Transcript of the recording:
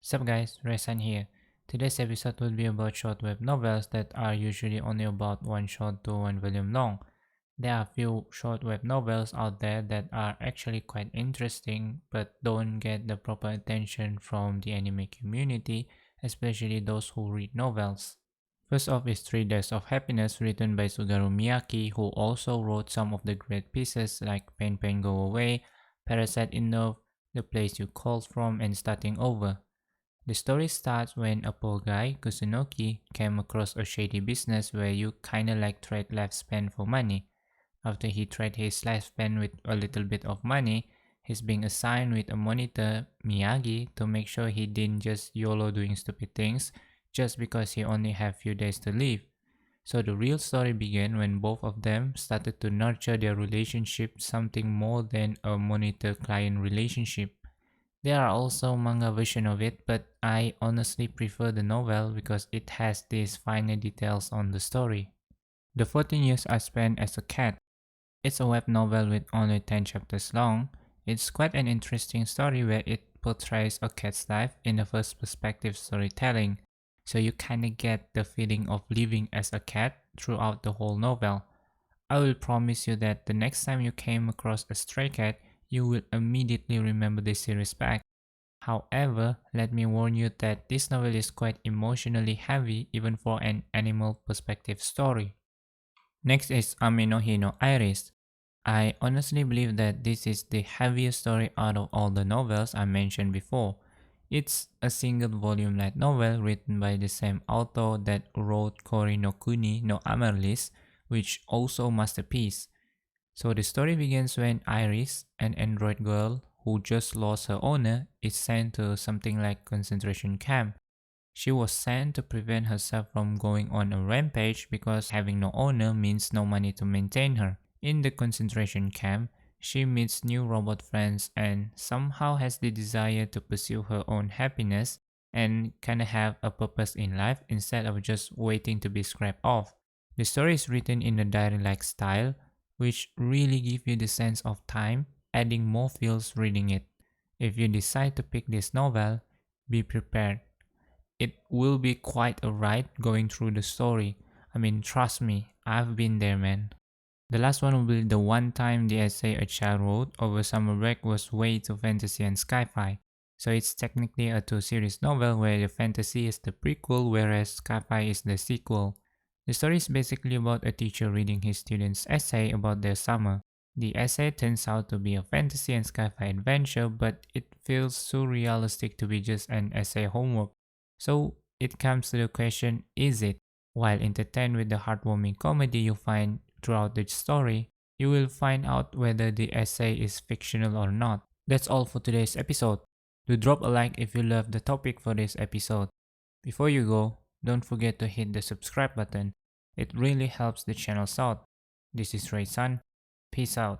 Sup guys, Resan here. Today's episode will be about short web novels that are usually only about one short to one volume long. There are few short web novels out there that are actually quite interesting but don't get the proper attention from the anime community, especially those who read novels. First off is 3 Days of Happiness written by Sugaru Miyake, who also wrote some of the great pieces like Pain Pain Go Away, Parasite in Love, The Place You Called From, and Starting Over. The story starts when a poor guy, Kusunoki, came across a shady business where you kinda like trade lifespan for money. After he traded his lifespan with a little bit of money, he's being assigned with a monitor, Miyagi, to make sure he didn't just YOLO doing stupid things just because he only had few days to live. So the real story began when both of them started to nurture their relationship something more than a monitor-client relationship. There are also manga version of it, but I honestly prefer the novel because it has these finer details on the story. The 14 years I spent as a cat. It's a web novel with only 10 chapters long. It's quite an interesting story where it portrays a cat's life in a first perspective storytelling, so you kinda get the feeling of living as a cat throughout the whole novel. I will promise you that the next time you came across a stray cat, you will immediately remember this series back. However, let me warn you that this novel is quite emotionally heavy even for an animal perspective story. Next is Amino no Iris. I honestly believe that this is the heaviest story out of all the novels I mentioned before. It's a single volume light novel written by the same author that wrote Kori no Kuni no MyAnimeList, which also masterpiece. So the story begins when Iris, an android girl who just lost her owner, is sent to something like concentration camp. She was sent to prevent herself from going on a rampage because having no owner means no money to maintain her. In the concentration camp, she meets new robot friends and somehow has the desire to pursue her own happiness and kinda have a purpose in life instead of just waiting to be scrapped off. The story is written in a diary-like style, which really gives you the sense of time, adding more feels reading it. If you decide to pick this novel, be prepared. It will be quite a ride going through the story. I mean, trust me, I've been there, man. The last one will be the one time the essay a child wrote over summer break was way too fantasy and sci-fi. So it's technically a two-series novel where the fantasy is the prequel whereas sci-fi is the sequel. The story is basically about a teacher reading his students' essay about their summer. The essay turns out to be a fantasy and sci-fi adventure, but it feels so realistic to be just an essay homework. So it comes to the question, is it? While entertained with the heartwarming comedy you find throughout the story, you will find out whether the essay is fictional or not. That's all for today's episode. Do drop a like if you love the topic for this episode. Before you go, don't forget to hit the subscribe button. It really helps the channel out. This is Ray Sun. Peace out.